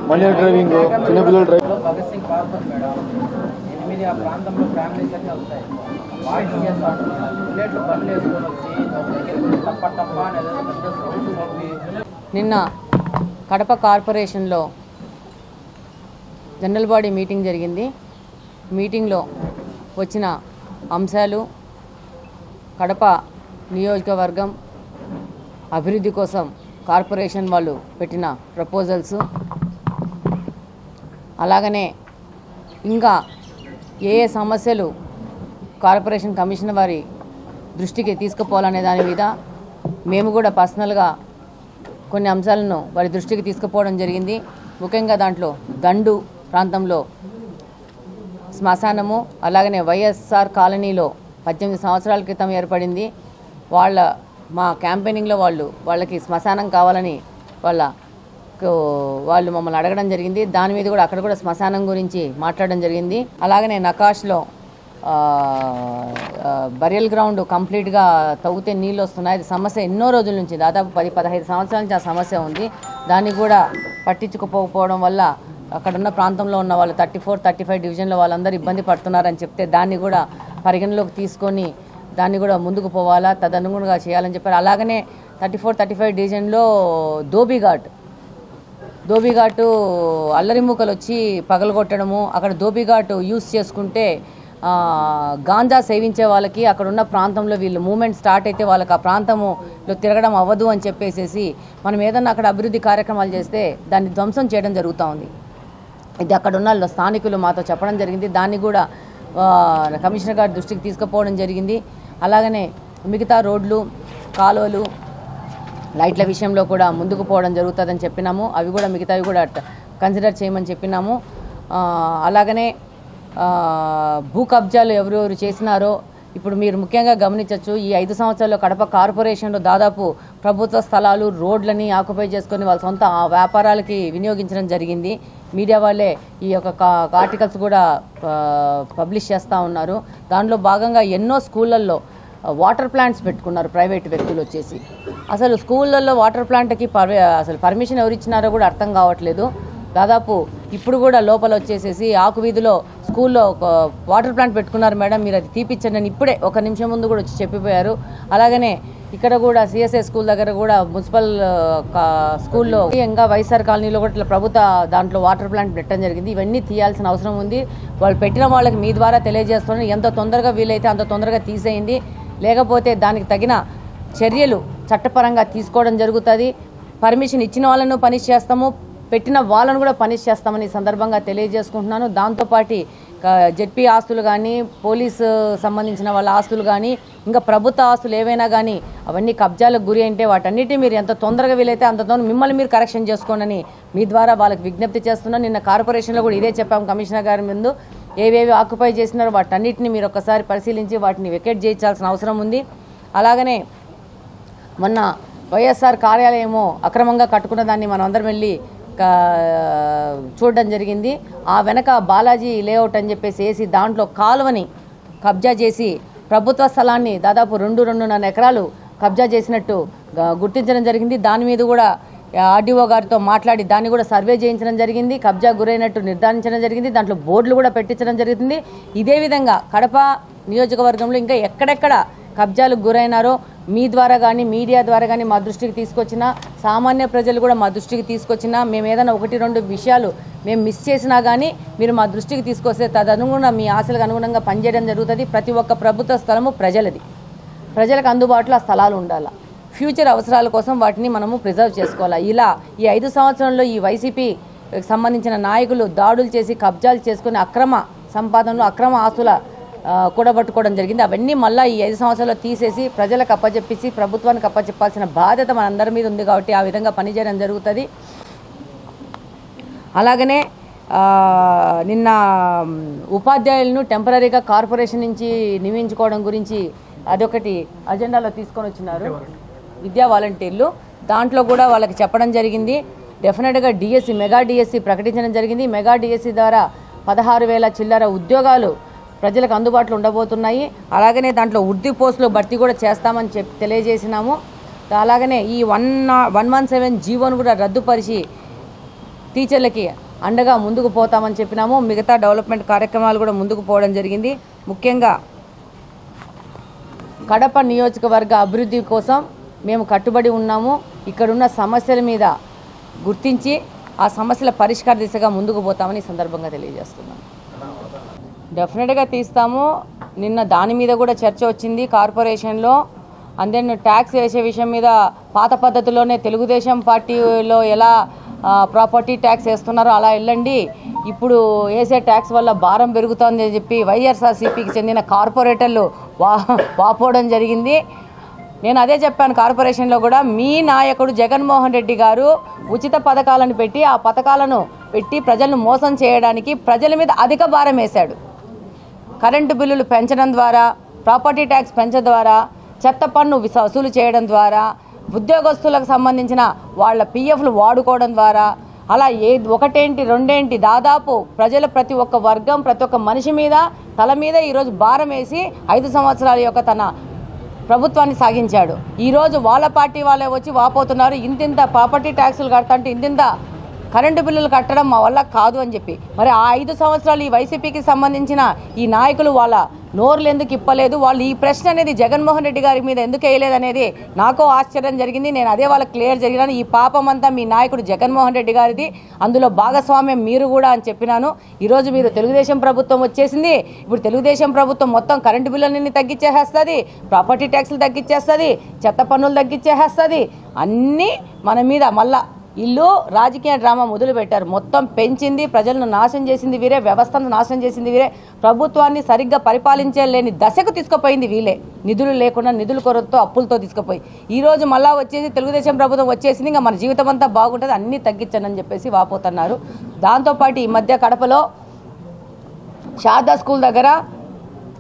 Minor driving చిన్నపిల్లల driving నిన్న కడప కార్పొరేషన్లో జనరల్ బాడీ మీటింగ్ జరిగింది. మీటింగ్లో వచ్చిన అంశాలు కడప నియోజకవర్గం అభివృద్ధి కోసం కార్పొరేషన్ వాళ్ళు పెట్టిన ప్రపోజల్స్, అలాగనే ఇంకా ఏ ఏ సమస్యలు కార్పొరేషన్ కమిషన్ వారి దృష్టికి తీసుకుపోవాలనే దాని మీద మేము కూడా పర్సనల్గా కొన్ని అంశాలను వారి దృష్టికి తీసుకుపోవడం జరిగింది. ముఖ్యంగా దాంట్లో దండు ప్రాంతంలో శ్మశానము, అలాగనే వైఎస్ఆర్ కాలనీలో 18 సంవత్సరాల క్రితం ఏర్పడింది. మా క్యాంపెయినింగ్లో వాళ్ళకి శ్మశానం కావాలని వాళ్ళు మమ్మల్ని అడగడం జరిగింది. దాని మీద కూడా అక్కడ కూడా శ్మశానం గురించి మాట్లాడడం జరిగింది. అలాగనే నకాష్లో బరియల్ గ్రౌండ్ కంప్లీట్గా తవ్వితే నీళ్ళు వస్తున్నాయి. అది సమస్య ఎన్నో రోజుల నుంచి, దాదాపు 10-15 సంవత్సరాల నుంచి ఆ సమస్య ఉంది. దాన్ని కూడా పట్టించుకోకపోవడం వల్ల అక్కడున్న ప్రాంతంలో ఉన్న వాళ్ళు 34-35 డివిజన్లో వాళ్ళందరూ ఇబ్బంది పడుతున్నారని చెప్తే దాన్ని కూడా పరిగణలోకి తీసుకొని దాన్ని కూడా ముందుకు పోవాలా, తదనుగుణంగా చేయాలని చెప్పారు. అలాగనే 34-35 డివిజన్లో ధోబీఘాటు అల్లరిమూకలు వచ్చి పగలగొట్టడము, అక్కడ ధోబీఘాటు యూస్ చేసుకుంటే గాంజా సేవించే వాళ్ళకి అక్కడున్న ప్రాంతంలో వీళ్ళు మూమెంట్ స్టార్ట్ అయితే వాళ్ళకి ఆ ప్రాంతంలో తిరగడం అవ్వదు అని చెప్పేసి మనం ఏదన్నా అక్కడ అభివృద్ధి కార్యక్రమాలు చేస్తే దాన్ని ధ్వంసం చేయడం జరుగుతూ ఉంది. ఇది అక్కడున్న స్థానికులు మాతో చెప్పడం జరిగింది. దాన్ని కూడా కమిషనర్ గారి దృష్టికి తీసుకుపోవడం జరిగింది. అలాగనే మిగతా రోడ్లు, కాలువలు, లైట్ల విషయంలో కూడా ముందుకు పోవడం జరుగుతుందని చెప్పినాము. అవి కూడా మిగతావి కూడా కన్సిడర్ చేయమని చెప్పినాము. అలాగనే భూ కబ్జాలు ఎవరెవరు చేసినారో ఇప్పుడు మీరు ముఖ్యంగా గమనించవచ్చు. ఈ 5 సంవత్సరాల్లో కడప కార్పొరేషన్లో దాదాపు ప్రభుత్వ స్థలాలు, రోడ్లని ఆక్యుపై చేసుకొని వాళ్ళ సొంత వ్యాపారాలకి వినియోగించడం జరిగింది. మీడియా వాళ్ళే ఈ యొక్క ఆర్టికల్స్ కూడా పబ్లిష్ చేస్తూ ఉన్నారు. దానిలో భాగంగా ఎన్నో స్కూళ్ళల్లో వాటర్ ప్లాంట్స్ పెట్టుకున్నారు ప్రైవేట్ వ్యక్తులు వచ్చేసి. అసలు స్కూళ్ళల్లో వాటర్ ప్లాంట్కి అసలు పర్మిషన్ ఎవరు ఇచ్చినారో కూడా అర్థం కావట్లేదు. దాదాపు ఇప్పుడు కూడా లోపల వచ్చేసేసి ఆకు వీధిలో స్కూల్లో ఒక వాటర్ ప్లాంట్ పెట్టుకున్నారు మేడం, మీరు అది తీపిచ్చండి అని ఇప్పుడే 1 నిమిషం ముందు కూడా వచ్చి చెప్పిపోయారు. అలాగనే ఇక్కడ కూడా సిఎస్ఐ స్కూల్ దగ్గర కూడా మున్సిపల్ స్కూల్లో ఇంకా వైఎస్ఆర్ కాలనీలో కూడా ఇట్లా ప్రభుత్వ దాంట్లో వాటర్ ప్లాంట్ పెట్టడం జరిగింది. ఇవన్నీ తీయాల్సిన అవసరం ఉంది. వాళ్ళు పెట్టిన వాళ్ళకి మీ ద్వారా తెలియజేస్తున్నారు, ఎంత తొందరగా వీలైతే అంత తొందరగా తీసేయండి, లేకపోతే దానికి తగిన చర్యలు చట్టపరంగా తీసుకోవడం జరుగుతుంది. పర్మిషన్ ఇచ్చిన వాళ్ళను పనిష్ చేస్తాము, పెట్టిన వాళ్ళను కూడా పనిష్ చేస్తామని సందర్భంగా తెలియజేసుకుంటున్నాను. దాంతోపాటు జెడ్పీ ఆస్తులు కానీ, పోలీసు సంబంధించిన వాళ్ళ ఆస్తులు కానీ, ఇంకా ప్రభుత్వ ఆస్తులు ఏవైనా కానీ అవన్నీ కబ్జాలకు గురి అంటే వాటన్నిటి మీరు ఎంత తొందరగా వీలైతే అంత తొందరగా మిమ్మల్ని మీరు కరెక్షన్ చేసుకోండి మీ ద్వారా వాళ్ళకి విజ్ఞప్తి చేస్తున్నాను. నిన్న కార్పొరేషన్లో కూడా ఇదే చెప్పాము కమిషనర్ గారి ముందు. ఏవేవి ఆక్యుపై చేసినారో వాటన్నిటిని మీరు ఒక్కసారి పరిశీలించి వాటిని వెకేట్ చేయించాల్సిన అవసరం ఉంది. అలాగనే మొన్న వైఎస్ఆర్ కార్యాలయము అక్రమంగా కట్టుకున్న దాన్ని మనం అందరం వెళ్ళి చూడడం జరిగింది. ఆ వెనక బాలాజీ లేఅవుట్ అని చెప్పేసి వేసి దాంట్లో కాలువని కబ్జా చేసి ప్రభుత్వ స్థలాన్ని దాదాపు 2-2.5 ఎకరాలు కబ్జా చేసినట్టు గుర్తించడం జరిగింది. దాని మీద కూడా ఆర్డీఓ గారితో మాట్లాడి దాన్ని కూడా సర్వే చేయించడం జరిగింది. కబ్జా గురైనట్టు నిర్ధారించడం జరిగింది. దాంట్లో బోర్డులు కూడా పెట్టించడం జరుగుతుంది. ఇదే విధంగా కడప నియోజకవర్గంలో ఇంకా ఎక్కడెక్కడ కబ్జాలకు గురైనారో మీ ద్వారా కానీ, మీడియా ద్వారా కానీ మా దృష్టికి తీసుకొచ్చినా, సామాన్య ప్రజలు కూడా మా దృష్టికి తీసుకొచ్చినా, మేము ఏదైనా 1-2 విషయాలు మేము మిస్ చేసినా కానీ మీరు మా దృష్టికి తీసుకొస్తే తదనుగుణంగా మీ ఆశలకు అనుగుణంగా పనిచేయడం జరుగుతుంది. ప్రతి ఒక్క ప్రభుత్వ స్థలము ప్రజలది, ప్రజలకు అందుబాటులో ఆ స్థలాలు ఉండాలి. ఫ్యూచర్ అవసరాల కోసం వాటిని మనము ప్రిజర్వ్ చేసుకోవాలి. ఇలా ఈ 5 సంవత్సరంలో ఈ వైసీపీ సంబంధించిన నాయకులు దాడులు చేసి కబ్జాలు చేసుకుని అక్రమ సంపాదనలు, అక్రమ ఆస్తుల కూడబట్టుకోవడం జరిగింది. అవన్నీ మళ్ళీ ఈ 5 సంవత్సరాల్లో తీసేసి ప్రజలకు అప్పచెప్పేసి ప్రభుత్వానికి అప్పచెప్పాల్సిన బాధ్యత మనందరి మీద ఉంది కాబట్టి ఆ విధంగా పనిచేయడం జరుగుతుంది. అలాగనే నిన్న ఉపాధ్యాయులను టెంపరీగా కార్పొరేషన్ నుంచి నియమించుకోవడం గురించి అదొకటి అజెండాలో తీసుకొని వచ్చినారు విద్యా వాలంటీర్లు. దాంట్లో కూడా వాళ్ళకి చెప్పడం జరిగింది. డెఫినెట్గా డిఎస్సి, మెగా డిఎస్సి ప్రకటించడం జరిగింది. మెగా డిఎస్సి ద్వారా 16,000 చిల్లర ఉద్యోగాలు ప్రజలకు అందుబాటులో ఉండబోతున్నాయి. అలాగనే దాంట్లో ఉర్దూ పోస్టులు భర్తీ కూడా చేస్తామని తెలియజేసినాము. అలాగనే ఈ 117 జీవోను కూడా రద్దుపరిచి టీచర్లకి అండగా ముందుకు పోతామని చెప్పినాము. మిగతా డెవలప్మెంట్ కార్యక్రమాలు కూడా ముందుకు పోవడం జరిగింది. ముఖ్యంగా కడప నియోజకవర్గ అభివృద్ధి కోసం మేము కట్టుబడి ఉన్నాము. ఇక్కడున్న సమస్యల మీద గుర్తించి ఆ సమస్యల పరిష్కార దిశగా ముందుకు పోతామని సందర్భంగా తెలియజేస్తున్నాను. డెఫినెట్గా తీస్తాము. నిన్న దాని మీద కూడా చర్చ వచ్చింది కార్పొరేషన్లో. అందరిని ట్యాక్స్ వేసే విషయం మీద పాత పద్ధతిలోనే తెలుగుదేశం పార్టీలో ఎలా ప్రాపర్టీ ట్యాక్స్ వేస్తున్నారో అలా వెళ్ళండి. ఇప్పుడు వేసే ట్యాక్స్ వల్ల భారం పెరుగుతోంది అని చెప్పి వైఎస్ఆర్సీపీకి చెందిన కార్పొరేటర్లు వాపోవడం జరిగింది. నేను అదే చెప్పాను కార్పొరేషన్లో కూడా, మీ నాయకుడు జగన్మోహన్ రెడ్డి గారు ఉచిత పథకాలను పెట్టి ఆ పథకాలను పెట్టి ప్రజలను మోసం చేయడానికి ప్రజల మీద అధిక భారం వేశాడు. కరెంటు బిల్లులు పెంచడం ద్వారా, ప్రాపర్టీ ట్యాక్స్ పెంచడం ద్వారా, చెత్త పన్ను వసూలు చేయడం ద్వారా, ఉద్యోగస్తులకు సంబంధించిన వాళ్ళ పిఎఫ్లు వాడుకోవడం ద్వారా, అలా ఒకటేంటి రెండేంటి దాదాపు ప్రజల ప్రతి ఒక్క వర్గం ప్రతి ఒక్క మనిషి మీద తల మీద ఈరోజు భారం వేసి 5 సంవత్సరాల యొక్క తన ప్రభుత్వాన్ని సాగించాడు. ఈరోజు వాళ్ళ పార్టీ వాళ్ళే వచ్చి వాపోతున్నారు, ఇంతింత ప్రాపర్టీ ట్యాక్సులు కడతాంటే ఇంతింత కరెంటు బిల్లులు కట్టడం మా వల్ల కాదు అని చెప్పి. మరి ఆ 5 సంవత్సరాలు ఈ వైసీపీకి సంబంధించిన ఈ నాయకులు వాళ్ళ నోరులు ఎందుకు ఇప్పలేదు? వాళ్ళు ఈ ప్రశ్న అనేది జగన్మోహన్ రెడ్డి గారి మీద ఎందుకు వేయలేదు అనేది నాకు ఆశ్చర్యం జరిగింది. నేను అదే వాళ్ళకి క్లియర్ జరిగినాను. ఈ పాపం అంతా మీ నాయకుడు జగన్మోహన్ రెడ్డి గారిది, అందులో భాగస్వామ్యం మీరు కూడా అని చెప్పినాను. ఈరోజు మీరు తెలుగుదేశం ప్రభుత్వం వచ్చేసింది. ఇప్పుడు తెలుగుదేశం ప్రభుత్వం మొత్తం కరెంటు బిల్లులన్నీ తగ్గించేస్తుంది, ప్రాపర్టీ ట్యాక్స్లు తగ్గించేస్తుంది, చెత్త పన్నులు తగ్గించేస్తుంది, అన్నీ మన మీద మళ్ళా ఇల్లు రాజకీయ డ్రామా మొదలు పెట్టారు. మొత్తం పెంచింది, ప్రజలను నాశనం చేసింది వీరే, వ్యవస్థను నాశనం చేసింది వీరే, ప్రభుత్వాన్ని సరిగ్గా పరిపాలించలేని దశకు తీసుకుపోయింది వీళ్ళే. నిధులు లేకుండా నిధుల కొరతతో అప్పులతో తీసుకుపోయి ఈరోజు మళ్ళా వచ్చేసి తెలుగుదేశం ప్రభుత్వం వచ్చేసింది, ఇంకా మన జీవితం అంతా బాగుంటుంది, అన్నీ తగ్గించండి అని చెప్పేసి వాపోతున్నారు. దాంతోపాటు ఈ మధ్య కడపలో శారదా స్కూల్ దగ్గర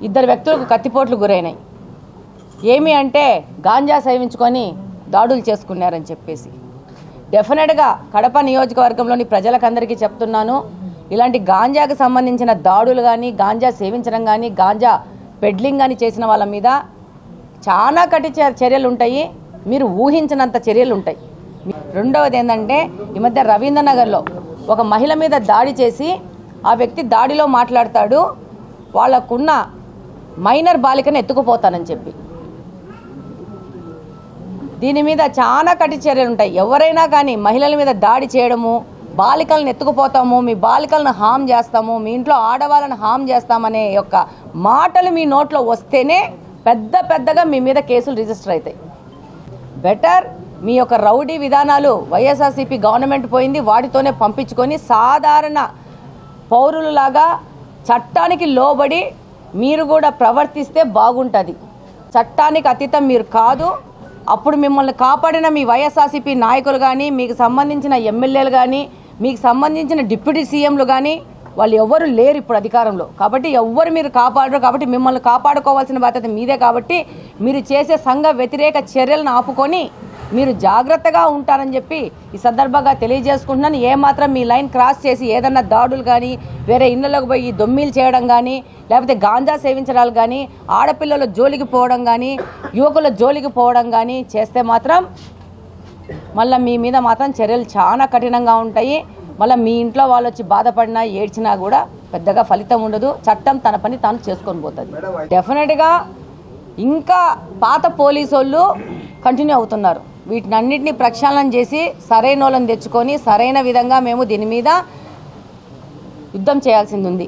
2 వ్యక్తులకు కత్తిపోట్లు గురైనాయి. ఏమి అంటే గాంజా సేవించుకొని దాడులు చేసుకున్నారని చెప్పేసి. డెఫినెట్గా కడప నియోజకవర్గంలోని ప్రజలకందరికీ చెప్తున్నాను, ఇలాంటి గాంజాకు సంబంధించిన దాడులు కానీ, గాంజా సేవించడం కానీ, గాంజా పెడ్లింగ్ కానీ చేసిన వాళ్ళ మీద చాలా కఠిన చర్యలు ఉంటాయి, మీరు ఊహించినంత చర్యలు ఉంటాయి. రెండవది ఏంటంటే, ఈ మధ్య రవీంద్రనగర్లో ఒక మహిళ మీద దాడి చేసి ఆ వ్యక్తి దాడిలో మాట్లాడతాడు, వాళ్ళకున్న మైనర్ బాలికను ఎత్తుకుపోతానని చెప్పి. దీని మీద చాలా కఠిన చర్యలు ఉంటాయి. ఎవరైనా కానీ మహిళల మీద దాడి చేయడము, బాలికలను ఎత్తుకుపోతాము, మీ బాలికలను హామ్ చేస్తాము, మీ ఇంట్లో ఆడవాళ్ళను హామ్ చేస్తామనే యొక్క మాటలు మీ నోట్లో వస్తేనే పెద్దగా మీ మీద కేసులు రిజిస్టర్ అవుతాయి. బెటర్ మీ యొక్క రౌడీ విధానాలు వైఎస్ఆర్సీపీ గవర్నమెంట్ పోయింది, వాటితోనే పంపించుకొని సాధారణ పౌరులలాగా చట్టానికి లోబడి మీరు కూడా ప్రవర్తిస్తే బాగుంటుంది. చట్టానికి అతీతం మీరు కాదు. అప్పుడు మిమ్మల్ని కాపాడిన మీ వైఎస్ఆర్సీపీ నాయకులు కానీ, మీకు సంబంధించిన ఎమ్మెల్యేలు కానీ, మీకు సంబంధించిన డిప్యూటీ సీఎంలు కానీ వాళ్ళు ఎవరు లేరు ఇప్పుడు అధికారంలో. కాబట్టి ఎవ్వరు మీరు కాపాడరు. కాబట్టి మిమ్మల్ని కాపాడుకోవాల్సిన బాధ్యత మీదే. కాబట్టి మీరు చేసే సంఘ వ్యతిరేక చర్యలను ఆపుకొని మీరు జాగ్రత్తగా ఉంటారని చెప్పి ఈ సందర్భంగా తెలియజేసుకుంటున్నాను. ఏమాత్రం మీ లైన్ క్రాస్ చేసి ఏదన్నా దాడులు కానీ, వేరే ఇళ్లలోకి పోయి దొమ్మీలు చేయడం కానీ, లేకపోతే గాంజా సేవించడాలు కానీ, ఆడపిల్లల జోలికి పోవడం కానీ, యువకుల జోలికి పోవడం కానీ చేస్తే మాత్రం మళ్ళీ మీ మీద మాత్రం చర్యలు చాలా కఠినంగా ఉంటాయి. మళ్ళీ మీ ఇంట్లో వాళ్ళు వచ్చి బాధపడినా ఏడ్చినా కూడా పెద్దగా ఫలితం ఉండదు. చట్టం తన పని తాను చేసుకొని పోతుంది. డెఫినెట్గా ఇంకా పాత పోలీసు వాళ్ళు కంటిన్యూ అవుతున్నారు. వీటిని అన్నింటినీ ప్రక్షాళన చేసి సరైన వాళ్ళని తెచ్చుకొని సరైన విధంగా మేము దీని మీద యుద్ధం చేయాల్సింది ఉంది.